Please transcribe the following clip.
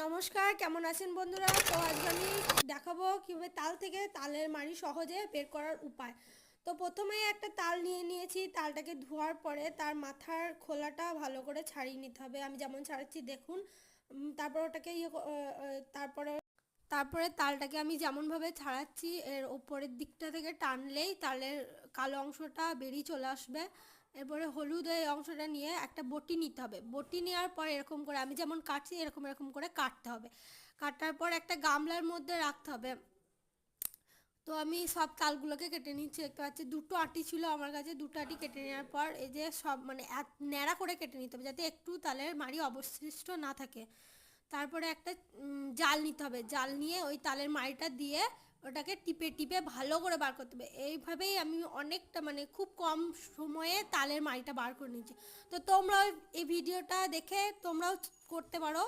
নমস্কার, কেমন আছেন বন্ধুরা? তো আজকে আমি দেখাবো কিভাবে তাল থেকে তালের মাড়ি সহজে বের করার উপায়। তো প্রথমেই একটা তাল নিয়ে নিয়েছি। তালটাকে ধোয়ার পরে তার মাথার খোলাটা ভালো করে ছাড়িয়ে নিতে হবে, আমি যেমন ছাড়াচ্ছি দেখুন। তারপর ওটাকে তারপরে তারপরে তালটাকে আমি যেমনভাবে ছাড়াচ্ছি এর ওপরের দিকটা থেকে টানলেই তালের কালো অংশটা বেরিয়ে চলে আসবে। এরপরে হলুদ এই অংশটা নিয়ে একটা বটি নিতে হবে। বটি নেওয়ার পর এরকম করে আমি যেমন কাটছি এরকম এরকম করে কাটতে হবে। কাটার পর একটা গামলার মধ্যে রাখতে হবে। তো আমি সব তালগুলোকে কেটে নিচ্ছি, দেখতে পাচ্ছি দুটো আটি ছিল আমার কাছে। দুটো আটি কেটে নেওয়ার পর এই যে সব মানে ন্যাড়া করে কেটে নিতে হবে যাতে একটু তালের মাড়ি অবশিষ্ট না থাকে। তারপরে একটা জাল নিতে হবে। জাল নিয়ে ওই তালের মাড়িটা দিয়ে ওটাকে টিপে টিপে ভালো করে বার করতে হবে। এইভাবেই আমি অনেকটা মানে খুব কম সময়ে তালের মাড়িটা বার করে নিয়েছি। তো তোমরাও এই ভিডিওটা দেখে তোমরাও করতে পারো।